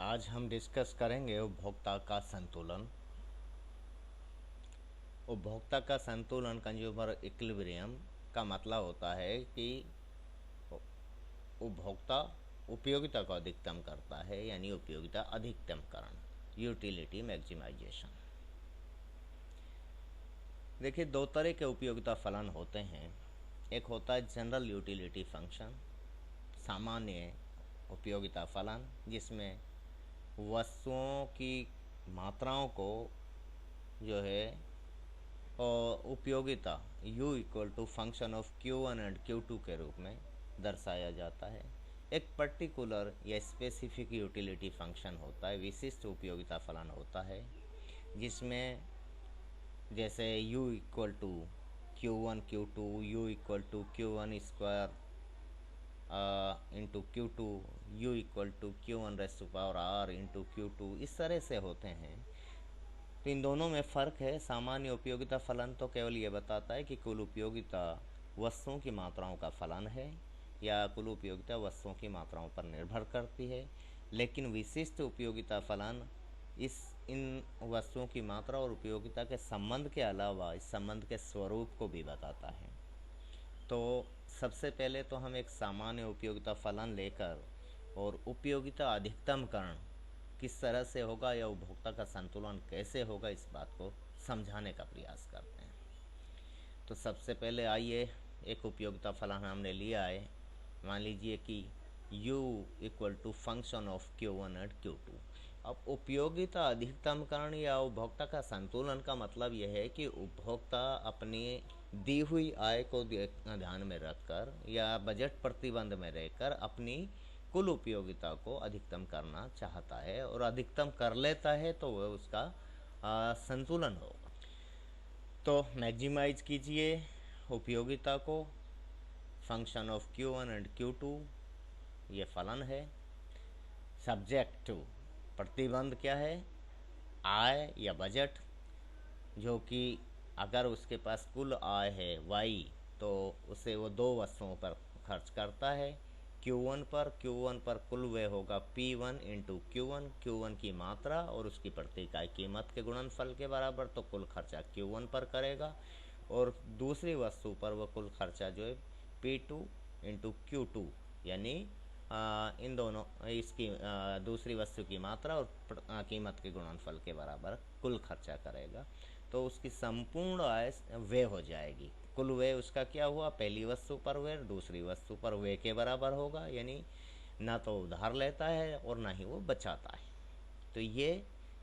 आज हम डिस्कस करेंगे उपभोक्ता का संतुलन। उपभोक्ता का संतुलन कंज्यूमर इक्विलिब्रियम का मतलब होता है कि उपभोक्ता उपयोगिता को अधिकतम करता है, यानी उपयोगिता अधिकतमकरण, यूटिलिटी मैक्सिमाइजेशन। देखिए, दो तरह के उपयोगिता फलन होते हैं। एक होता है जनरल यूटिलिटी फंक्शन, सामान्य उपयोगिता फलन, जिसमें वस्तुओं की मात्राओं को जो है और उपयोगिता u equal to function of Q1 and Q2 के रूप में दर्शाया जाता है। एक पर्टिकुलर या स्पेसिफिक यूटिलिटी फंक्शन होता है, विशिष्ट उपयोगिता फलन होता है, जिसमें जैसे u equal to Q1 Q2, u equal to Q1 square into Q2, u equal to Q1 raise to power r into Q2, इस तरह से होते हैं। तो इन दोनों में फ़र्क है। सामान्य उपयोगिता फलन तो केवल ये बताता है कि कुल उपयोगिता वस्तुओं की मात्राओं का फलन है, या कुल उपयोगिता वस्तुओं की मात्राओं पर निर्भर करती है। लेकिन विशिष्ट उपयोगिता फलन इन वस्तुओं की मात्रा और उपयोगिता के संबंध के अलावा इस संबंध के स्वरूप को भी बताता है। तो सबसे पहले तो हम एक सामान्य उपयोगिता फलन लेकर और उपयोगिता अधिकतमकरण किस तरह से होगा या उपभोक्ता का संतुलन कैसे होगा, इस बात को समझाने का प्रयास करते हैं। तो सबसे पहले आइए, एक उपयोगिता फलन हमने लिया है। मान लीजिए कि u equal to function of Q1 and Q2। अब उपयोगिता अधिकतमकरण या उपभोक्ता का संतुलन का मतलब यह है कि उपभोक्ता अपनी दी हुई आय को ध्यान में रखकर या बजट प्रतिबंध में रहकर अपनी कुल उपयोगिता को अधिकतम करना चाहता है, और अधिकतम कर लेता है तो वह उसका संतुलन होगा। तो मैक्सिमाइज कीजिए उपयोगिता को, function of Q1 and Q2 ये फलन है। सब्जेक्ट टू, प्रतिबंध क्या है? आय या बजट, जो कि अगर उसके पास कुल आय है y, तो उसे वो दो वस्तुओं पर खर्च करता है। Q1 पर कुल व्यय होगा P1 इंटू Q1 की मात्रा और उसकी प्रति इकाई कीमत के गुणनफल के बराबर, तो कुल खर्चा Q1 पर करेगा। और दूसरी वस्तु पर वह कुल खर्चा जो है P2 इंटू Q2, यानी इन दोनों इसकी दूसरी वस्तु की मात्रा और कीमत के गुणनफल के बराबर कुल खर्चा करेगा। तो उसकी संपूर्ण आय व्यय हो जाएगी। कुल व्यय उसका क्या हुआ? पहली वस्तु पर व्यय दूसरी वस्तु पर व्यय के बराबर होगा, यानी ना तो उधार लेता है और ना ही वो बचाता है। तो ये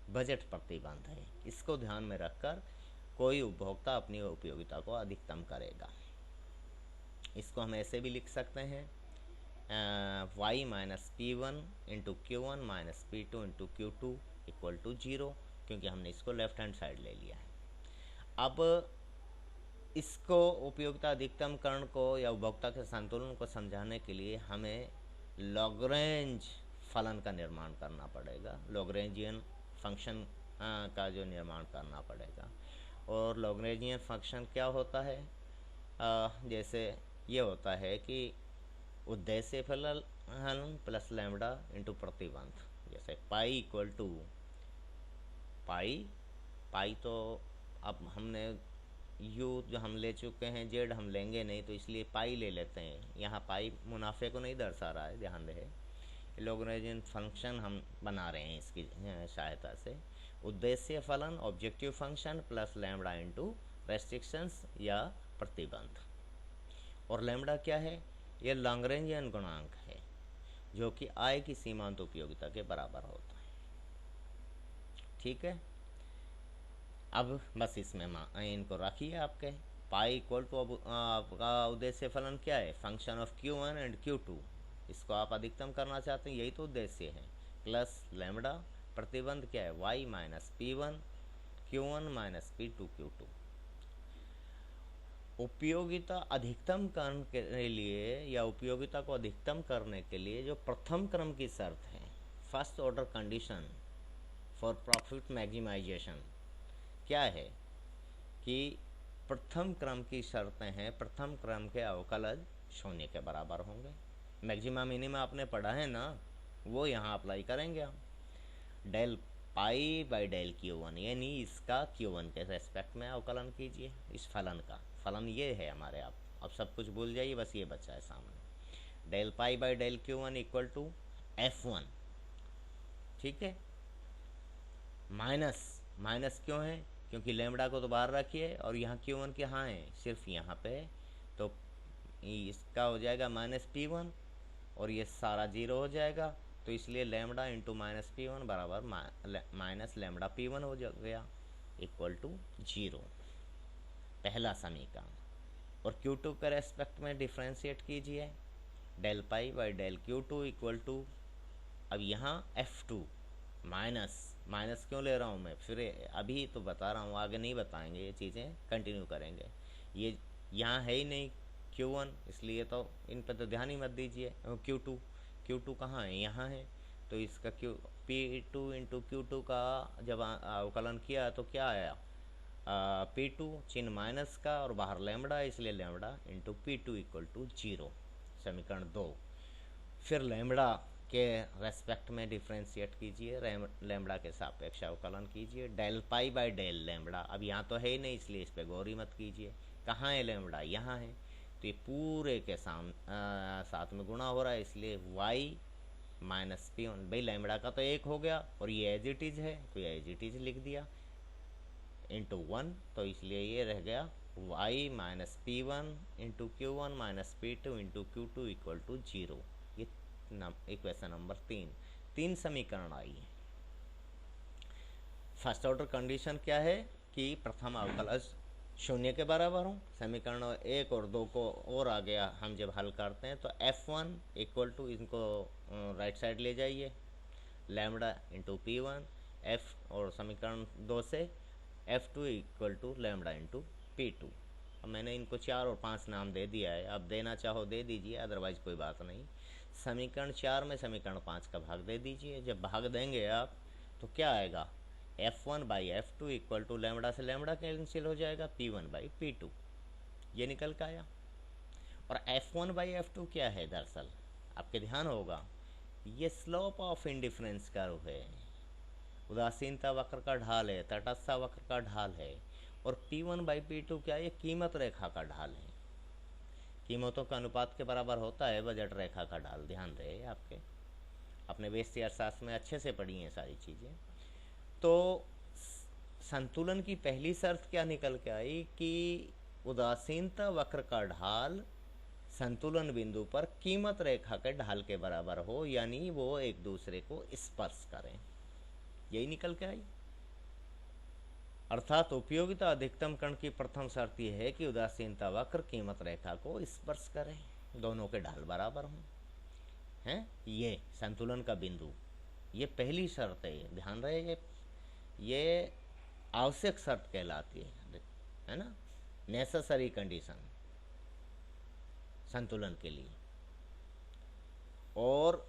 बजट प्रतिबंध है। इसको ध्यान में रखकर कोई उपभोक्ता अपनी उपयोगिता को अधिकतम करेगा। इसको हम ऐसे भी लिख सकते हैं, y minus P1 into Q1 minus P2 into Q2 equal to 0, क्योंकि हमने इसको लेफ्ट हैंड साइड ले लिया है। अब इसको उपयोगिता अधिकतमकरण को या उपभोक्ता के संतुलन को समझाने के लिए हमें लॉग्रेंज फलन का निर्माण करना पड़ेगा, लॉग्रेंजियन फंक्शन का जो निर्माण करना पड़ेगा। और लॉग्रेंजियन फंक्शन क्या होता है? जैसे ये होता है कि उद्देश्य फलन प्लस लैम्बडा इंटू प्रतिबंध। जैसे पाई इक्वल टू पाई तो अब हमने यू जो हम ले चुके हैं, जेड हम लेंगे नहीं, तो इसलिए पाई ले लेते हैं। यहाँ पाई मुनाफे को नहीं दर्शा रहा है, ध्यान रहे। लॉग्रेंजियन फंक्शन हम बना रहे हैं इसकी सहायता से। उद्देश्य फलन objective function plus lambda into restrictions या प्रतिबंध। और लैम्बडा क्या है? यह लॉग्रेंजियन गुणांक है, जो कि आय की सीमांत उपयोगिता के बराबर होता है। ठीक है, अब बस इसमें इनको रखिए आपके। पाई इक्वल टू, अब आपका उद्देश्य फलन क्या है? Function of Q1 and Q2, इसको आप अधिकतम करना चाहते हैं, यही तो उद्देश्य है। प्लस लैम्बडा, प्रतिबंध क्या है? y minus P1 Q1 minus P2 Q2। उपयोगिता अधिकतम करने के लिए या उपयोगिता को अधिकतम करने के लिए जो प्रथम क्रम की शर्त है, first order condition for profit maximisation, क्या है? कि प्रथम क्रम की शर्तें हैं, प्रथम क्रम के अवकलज शून्य के बराबर होंगे। मैक्सिमा मिनिमा आपने पढ़ा है ना, वो यहाँ अप्लाई करेंगे हम। Del pi by del Q1, यानी इसका Q1 के रेस्पेक्ट में अवकलन कीजिए इस फलन का। फलन ये है हमारे, आप अब सब कुछ भूल जाइए, बस ये बचा है सामने। Del pi by del Q1 equal to F1, ठीक है। माइनस क्यों है? क्योंकि लेमड़ा को तो बाहर रखिए और यहाँ Q1 के यहाँ है, सिर्फ यहाँ पे, तो इसका हो जाएगा -P1 और ये सारा जीरो हो जाएगा, तो इसलिए लेमड़ा इंटू -P1 बराबर माइनस लेमड़ा P1 हो गया, इक्वल टू 0, पहला समीकरण। और Q2 के रेस्पेक्ट में डिफ्रेंशिएट कीजिए, del pi by del Q2 equal to, अब यहाँ F2 माइनस क्यों ले रहा हूँ मैं, फिर अभी तो बता रहा हूँ, आगे नहीं बताएंगे, ये चीज़ें कंटिन्यू करेंगे। ये यहाँ है ही नहीं Q1, इसलिए तो इन पर तो ध्यान ही मत दीजिए। Q2 कहाँ है? यहाँ है, तो इसका P2 इंटू Q2 का जब अवकलन किया तो क्या आया? P2 चिन्ह माइनस का और बाहर लेमड़ा, इसलिए lambda into P2 equal to 0, समीकरण 2। फिर लेमड़ा के रेस्पेक्ट में डिफ्रेंशिएट कीजिए, लेमड़ा के सापेक्ष अवकलन कीजिए, del pi by del lambda, अब यहाँ तो है ही नहीं इसलिए इस पर गौर ही मत कीजिए। कहाँ है लेमड़ा? यहाँ है, तो ये पूरे के साथ में गुणा हो रहा है, इसलिए y माइनस P1, भाई लेमड़ा का तो 1 हो गया और ये एज इट इज़ है, तो ये एज इट इज़ लिख दिया इंटू 1, तो इसलिए ये रह गया y minus P1 into Q1 minus P2 into Q2 equal to 0। ये इक्वेशन नंबर 3 समीकरण आई है। फर्स्ट ऑर्डर कंडीशन क्या है कि प्रथम अवकलज 0 के बराबर हो। समीकरण 1 और 2 को और आगे हम जब हल करते हैं तो F1 इक्वल टू, इनको राइट साइड ले जाइए, लेमड़ा इंटू P1 F, और समीकरण 2 से F2 equal to lambda into P2। अब मैंने इनको 4 और 5 नाम दे दिया है, अब देना चाहो दे दीजिए, अदरवाइज कोई बात नहीं। समीकरण 4 में समीकरण 5 का भाग दे दीजिए, जब भाग देंगे आप तो क्या आएगा? F1 by F2 equal to lambda से लेमड़ा कैंसिल हो जाएगा, P1 बाई P2, ये निकल के आया। और F1 बाई F2 क्या है? दरअसल आपके ध्यान होगा, ये स्लोप ऑफ इंडिफरेंस कर्व है, उदासीनता वक्र का ढाल है, तटस्थता वक्र का ढाल है। और P1 बाई P2 क्या है? ये कीमत रेखा का ढाल है, कीमतों का अनुपात के बराबर होता है बजट रेखा का ढाल, ध्यान रहे आपके, अपने व्यष्टि अर्थशास्त्र में अच्छे से पढ़ी हैं सारी चीज़ें। तो संतुलन की पहली शर्त क्या निकल के आई कि उदासीनता वक्र का ढाल संतुलन बिंदु पर कीमत रेखा के ढाल के बराबर हो, यानी वो एक दूसरे को स्पर्श करें, यही निकल के आई। अर्थात उपयोगिता अधिकतम कण की प्रथम शर्त यह है कि उदासीनता वक्र कीमत रेखा को स्पर्श करें, दोनों के ढाल बराबर हों, हैं, ये संतुलन का बिंदु, ये पहली शर्त है, ध्यान रहे, ये आवश्यक शर्त कहलाती है ना, नेसेसरी कंडीशन संतुलन के लिए। और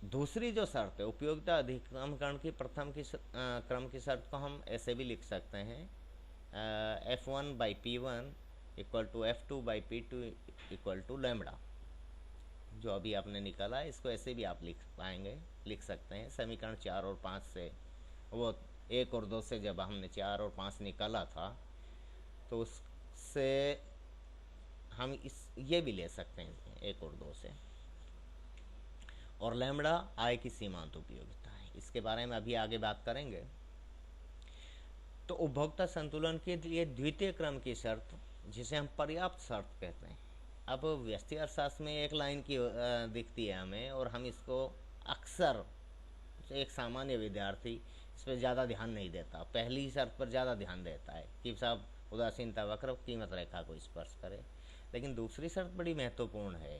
दूसरी जो शर्त है उपयोगिता अधिकतम कण की प्रथम की क्रम की शर्त को हम ऐसे भी लिख सकते हैं, F1 by P1 equal to F2 by P2 equal to lambda, जो अभी आपने निकाला है, इसको ऐसे भी आप लिख सकते हैं। समीकरण 4 और 5 से, वो 1 और 2 से जब हमने 4 और 5 निकाला था तो उससे हम ये भी ले सकते हैं 1 और 2 से। और लेमड़ा आय की सीमांत उपयोगिता है, इसके बारे में अभी आगे बात करेंगे। तो उपभोक्ता संतुलन के लिए द्वितीय क्रम की शर्त, जिसे हम पर्याप्त शर्त कहते हैं, अब व्यष्टि अर्थशास्त्र में एक लाइन की दिखती है हमें, और हम इसको अक्सर, एक सामान्य विद्यार्थी इस पर ज़्यादा ध्यान नहीं देता, पहली शर्त पर ज़्यादा ध्यान देता है कि साहब उदासीनता वक्र कीमत रेखा को स्पर्श करे, लेकिन दूसरी शर्त बड़ी महत्वपूर्ण है,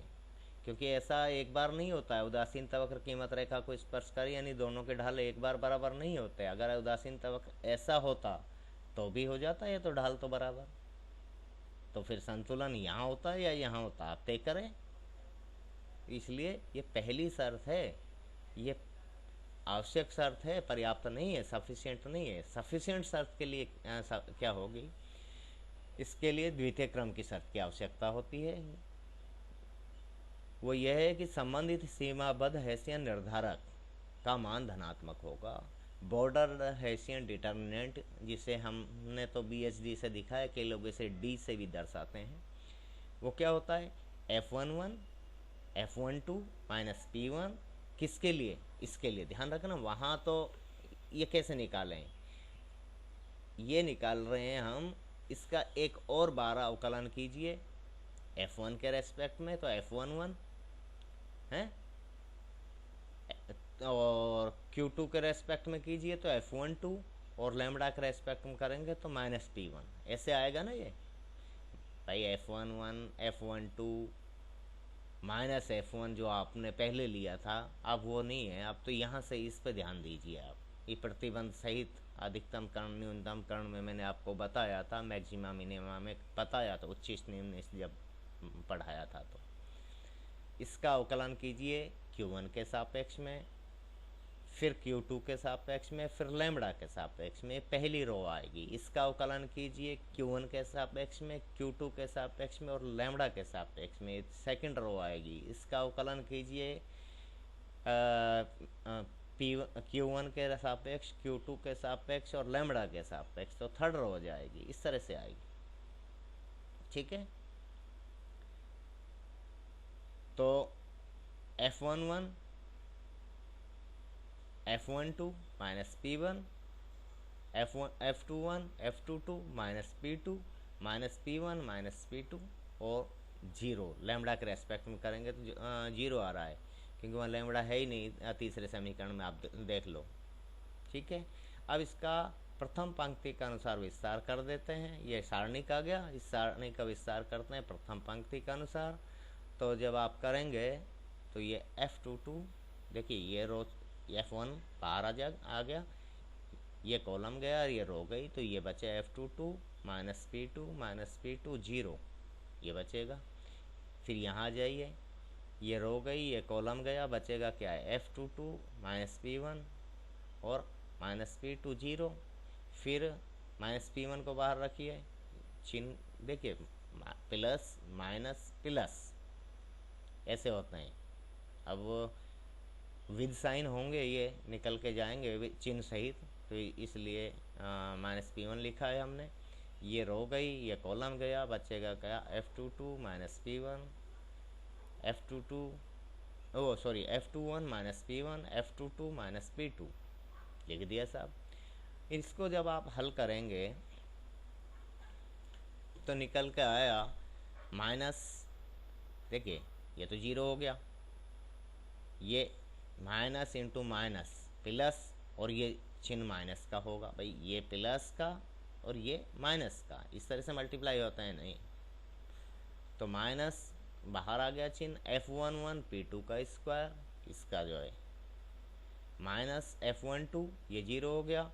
क्योंकि ऐसा एक बार नहीं होता है उदासीनता वक्र कीमत रेखा को स्पर्श करे, यानी दोनों के ढाल एक बार बराबर नहीं होते। अगर उदासीनता वक्र ऐसा होता तो भी हो जाता है, तो ढाल तो बराबर, तो फिर संतुलन यहाँ होता है या यहाँ होता, आप तय करें। इसलिए ये पहली शर्त है, ये आवश्यक शर्त है, पर्याप्त नहीं है, सफिशिएंट नहीं है। सफिशिएंट शर्त के लिए क्या होगी? इसके लिए द्वितीय क्रम की शर्त की आवश्यकता होती है, वो यह है कि संबंधित सीमाबद्ध हैसियत निर्धारक का मान धनात्मक होगा। बॉर्डर हेसियन डिटर्मिनेंट, जिसे हमने तो BHD से दिखा है, कई लोग इसे D से भी दर्शाते हैं। वो क्या होता है, F11 F12 माइनस P1 किसके लिए, इसके लिए। ध्यान रखना वहाँ तो ये कैसे निकालें, ये निकाल रहे हैं हम, इसका एक और बार अवकलन कीजिए F1 के रेस्पेक्ट में, तो F11 है, और Q2 के रेस्पेक्ट में कीजिए तो F12, और लैम्बडा के रेस्पेक्ट में करेंगे तो माइनस P1। ऐसे आएगा ना ये भाई, F11 F12 माइनस F1 जो आपने पहले लिया था, अब वो नहीं है, अब तो यहाँ से इस पे ध्यान दीजिए आप। ये प्रतिबंध सहित अधिकतम कर्ण न्यूनतम कर्ण में मैंने आपको बताया था, मैक्सिमा मिनिमा में बताया था, उच्चिष्ट निम्निष्ट जब पढ़ाया था। तो इसका अवकलन कीजिए Q1 के सापेक्ष में, फिर Q2 के सापेक्ष में, फिर लैम्बडा के सापेक्ष में, पहली रो आएगी। इसका अवकलन कीजिए Q1 के सापेक्ष में, Q2 के सापेक्ष में और लैम्बडा के सापेक्ष में, सेकंड रो आएगी। इसका अवकलन कीजिए Q1 के सापेक्ष, Q2 के सापेक्ष और लैम्बडा के सापेक्ष, तो थर्ड रो हो जाएगी। इस तरह से आएगी, ठीक है। तो F11 F12 minus P1, F21 F22 minus P2 minus P1 minus P2 और जीरो। लैम्बडा के रेस्पेक्ट में करेंगे तो जीरो आ रहा है, क्योंकि वहाँ लैम्बडा है ही नहीं तीसरे समीकरण में, आप देख लो, ठीक है। अब इसका प्रथम पंक्ति के अनुसार विस्तार कर देते हैं। ये सारणिक आ गया, इस सारणी का विस्तार करते हैं प्रथम पंक्ति के अनुसार। तो जब आप करेंगे तो ये F22, देखिए ये रो F1 बाहर आ गया, ये कॉलम गया और ये रो गई, तो ये बचे F22 माइनस P2 जीरो, ये बचेगा। फिर यहाँ जाइए, ये रो गई, ये कॉलम गया, बचेगा क्या है, F22 माइनस P1 और माइनस P2 जीरो। फिर माइनस P1 को बाहर रखिए, चिन्ह देखिए, प्लस माइनस प्लस ऐसे होते हैं। अब विद साइन होंगे, ये निकल के जाएंगे चिन्ह सहित, तो इसलिए माइनस P1 लिखा है हमने। ये रो गई, ये कॉलम गया, बचेगा क्या, F22 minus P1, F21 minus P1, F22 minus P2 लिख दिया साहब। इसको जब आप हल करेंगे तो निकल के आया माइनस, देखिए ये तो जीरो हो गया, ये माइनस इंटू माइनस प्लस, और ये चिन्ह माइनस का होगा भाई, ये प्लस का और ये माइनस का, इस तरह से मल्टीप्लाई होता है नहीं, तो माइनस बाहर आ गया चिन्ह, F11 P2 का स्क्वायर, इसका जो है माइनस F12, ये जीरो हो गया,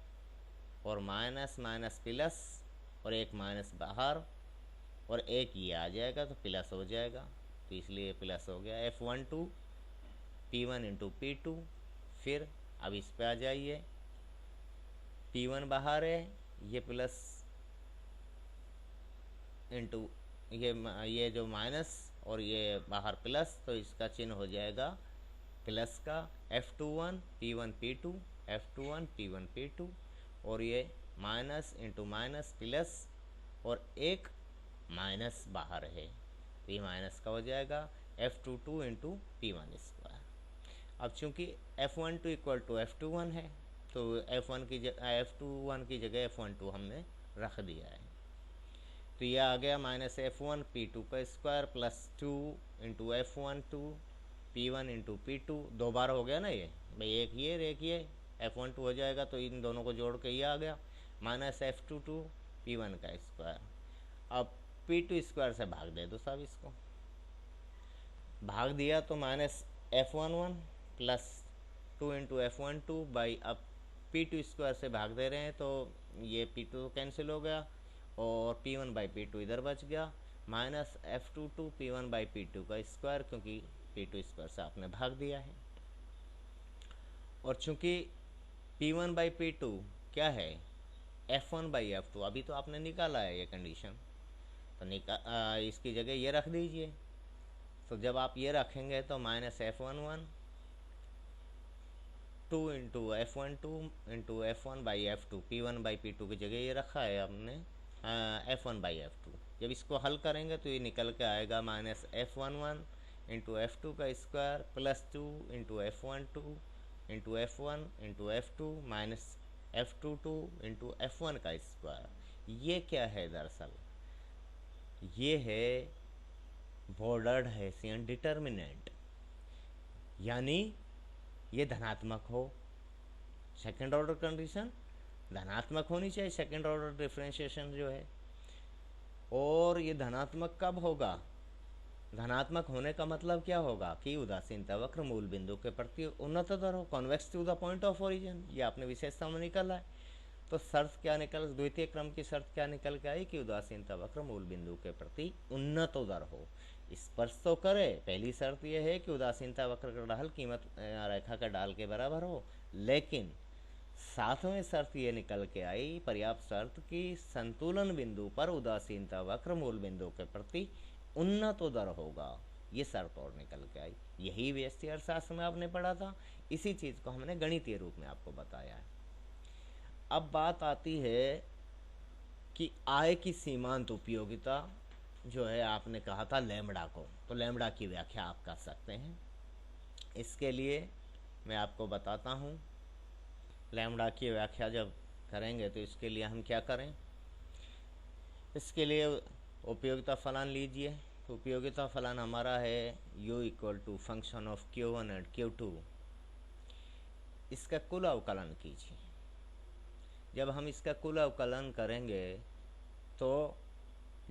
और माइनस माइनस प्लस, और एक माइनस बाहर, और एक ये आ जाएगा तो प्लस हो जाएगा, तो इसलिए प्लस हो गया F12 P1 इंटू P2। फिर अब इस पे आ जाइए, P1 बाहर है, ये प्लस इंटू ये जो माइनस और ये बाहर प्लस, तो इसका चिन्ह हो जाएगा प्लस का, F21 P1 P2, F21 P1 P2, और ये माइनस इंटू माइनस प्लस, और एक माइनस बाहर है, तो ये माइनस का हो जाएगा F22 इंटू P1 स्क्वायर। अब चूंकि F12 इक्वल टू F21 है, तो F21 की जगह F12 हमने रख दिया है, तो यह आ गया माइनस F1 P2 का square plus 2 into F12 P1 into P2, दो बार हो गया ना ये भाई, एक ये और एक ये, F12 हो जाएगा, तो इन दोनों को जोड़ के ये आ गया माइनस F22 P1 का स्क्वायर। अब P2 स्क्वायर से भाग दे दो साहब, इसको भाग दिया तो minus F11 plus 2 into F12 by, अब P2 स्क्वायर से भाग दे रहे हैं तो ये P2 कैंसिल हो गया, और P1 बाई P2 इधर बच गया, minus F22 P1 by P2 का स्क्वायर, क्योंकि P2 स्क्वायर से आपने भाग दिया है। और चूंकि P1 बाई P2 क्या है, F1 बाई F2, अभी तो आपने निकाला है ये कंडीशन, तो इसकी जगह ये रख दीजिए। तो जब आप ये रखेंगे तो minus F11 F2 into F1/F2 P1 by P2 की जगह ये रखा है हमने F1/F2। जब इसको हल करेंगे तो ये निकल के आएगा -F11 इंटू F2 का square +2 into F12 into F1 into F2 minus F22 into F1 का स्क्वायर। ये क्या है दरअसल? ये है बॉर्डर्ड हेसियन डिटर्मिनेंट, यानी ये धनात्मक हो। सेकेंड ऑर्डर कंडीशन धनात्मक होनी चाहिए, सेकेंड ऑर्डर डिफरेंशिएशन जो है। और ये धनात्मक कब होगा? धनात्मक होने का मतलब क्या होगा कि उदासीनता वक्र मूल बिंदु के प्रति उन्नततर हो, convex to the point of origin. ये आपने विशेषता में निकाला है। तो शर्त क्या निकल, द्वितीय क्रम की शर्त क्या निकल के आई कि उदासीनता वक्र मूल बिंदु के प्रति उन्नतोदर हो। स्पर्श तो करे, पहली शर्त यह है कि उदासीनता वक्र का ढाल कीमत रेखा का ढाल के बराबर हो। लेकिन सातवें शर्त ये निकल के आई, पर्याप्त शर्त, कि संतुलन बिंदु पर उदासीनता वक्र मूल बिंदु के प्रति उन्नतोदर होगा। ये शर्त और निकल के आई। यही व्यष्टि अर्थशास्त्र में आपने पढ़ा था। इसी चीज़ को हमने गणितीय रूप में आपको बताया है। अब बात आती है कि आय की सीमांत उपयोगिता जो है, आपने कहा था लैम्बडा को, तो लैम्बडा की व्याख्या आप कर सकते हैं। इसके लिए मैं आपको बताता हूँ। लैम्बडा की व्याख्या जब करेंगे तो इसके लिए हम क्या करें? इसके लिए उपयोगिता फलन लीजिए। तो उपयोगिता फलन हमारा है u equal to function of Q1 and Q2। इसका कुल अवकलन कीजिए। जब हम इसका कुल अवकलन करेंगे तो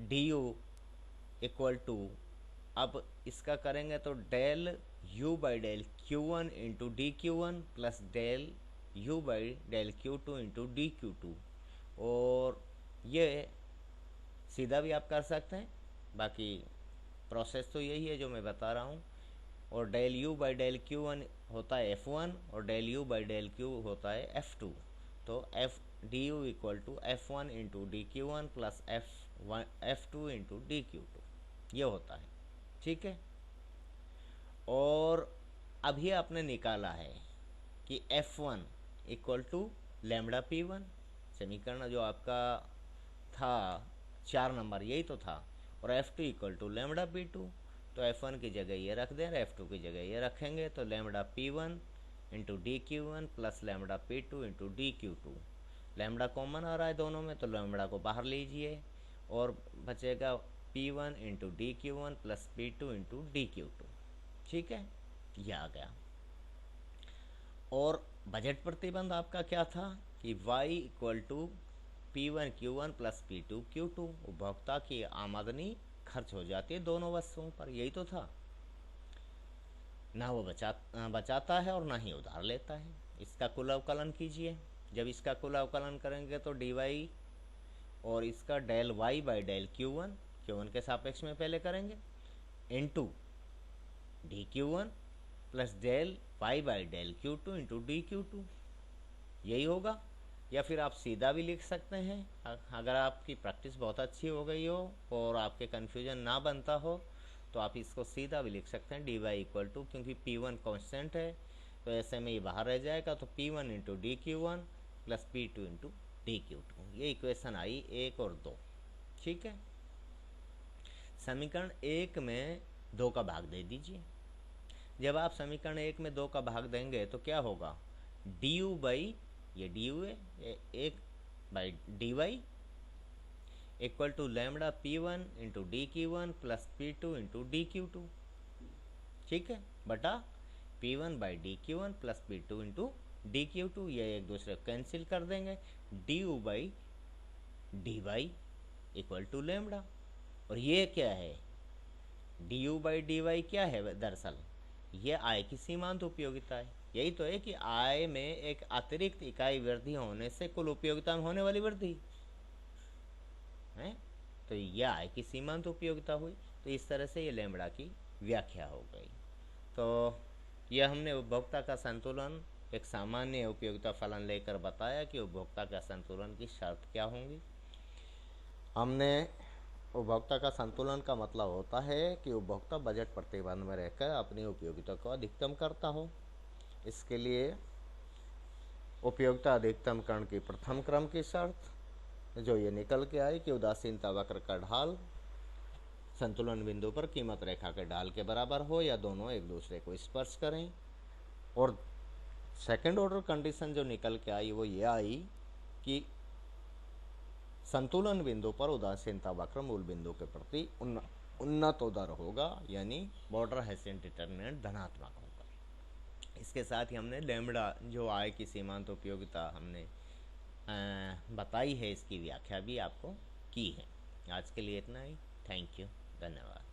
du इक्वल टू, अब इसका करेंगे तो del u by del Q1 into DQ1 plus del u by del Q2 into DQ2। और ये सीधा भी आप कर सकते हैं, बाकी प्रोसेस तो यही है जो मैं बता रहा हूँ। और del u by del Q1 होता है F1 और del u by del Q होता है F2। तो du equal to F1 into DQ1 plus F2 into DQ2 ये होता है। ठीक है। और अभी आपने निकाला है कि F1 equal to lambda P1, समीकरण जो आपका था 4 नंबर, यही तो था। और F2 equal to lambda P2, तो F1 की जगह ये रख दें, F2 की जगह ये रखेंगे, तो lambda P1 into DQ1 plus lambda P2 into DQ2। Lambda common आ रहा है दोनों में, तो लैम्बडा को बाहर लीजिए और बचेगा P1 into DQ1 plus P2 into DQ2। ठीक है, ये आ गया। और बजट प्रतिबंध आपका क्या था कि y equal to P1 Q1 plus P2 Q2। उपभोक्ता की आमदनी खर्च हो जाती है दोनों वस्तुओं पर, यही तो था ना। वो बचाता है और ना ही उधार लेता है। इसका कुल अवकलन कीजिए। जब इसका कुल अवकलन करेंगे तो dy और इसका del y by del Q1 के सापेक्ष में पहले करेंगे, into DQ1 plus del y by del Q2 into DQ2, यही होगा। या फिर आप सीधा भी लिख सकते हैं, अगर आपकी प्रैक्टिस बहुत अच्छी हो गई हो और आपके कन्फ्यूजन ना बनता हो तो आप इसको सीधा भी लिख सकते हैं। dy इक्वल टू, क्योंकि P1 कांस्टेंट है तो ऐसे में ये बाहर रह जाएगा, तो P1 into DQ1 plus P2 into DQ2। ये इक्वेशन आई 1 और 2। ठीक है। समीकरण 1 में 2 का भाग दे दीजिए। जब आप समीकरण 1 में 2 का भाग देंगे तो क्या होगा? du बाई, ये du है, 1 by dy equal to lambda P1 into DQ1 plus P2 into DQ2। ठीक है, बटा P1 by DQ1 plus P2 into DQ2। ये एक दूसरे को कैंसिल कर देंगे। du by dy equal to lambda. और ये क्या है? du बाई dy क्या है दरअसल? ये आय की सीमांत उपयोगिता है। यही तो है कि आय में एक अतिरिक्त इकाई वृद्धि होने से कुल उपयोगिता में होने वाली वृद्धि है, तो यह आय की सीमांत उपयोगिता हुई। तो इस तरह से ये लैम्बडा की व्याख्या हो गई। तो यह हमने उपभोक्ता का संतुलन एक सामान्य उपयोगिता फलन लेकर बताया कि उपभोक्ता का संतुलन की शर्त क्या होंगी। हमने उपभोक्ता का संतुलन का मतलब होता है कि उपभोक्ता बजट प्रतिबंध में रहकर अपनी उपयोगिता को अधिकतम करता हो। इसके लिए उपयोगिता अधिकतमकरण की प्रथम क्रम की शर्त जो ये निकल के आई कि उदासीनता वक्र का ढाल संतुलन बिंदु पर कीमत रेखा के ढाल के बराबर हो या दोनों एक दूसरे को स्पर्श करें। और सेकंड ऑर्डर कंडीशन जो निकल के आई वो ये आई कि संतुलन बिंदु पर उदासीनता वक्र मूल बिंदु के प्रति उन्नत उदर होगा, यानी बॉर्डर हेसियन डिटर्मिनेंट धनात्मक होगा। इसके साथ ही हमने लैम्बडा जो आय की सीमांत उपयोगिता हमने बताई है, इसकी व्याख्या भी आपको की है। आज के लिए इतना ही। थैंक यू, धन्यवाद।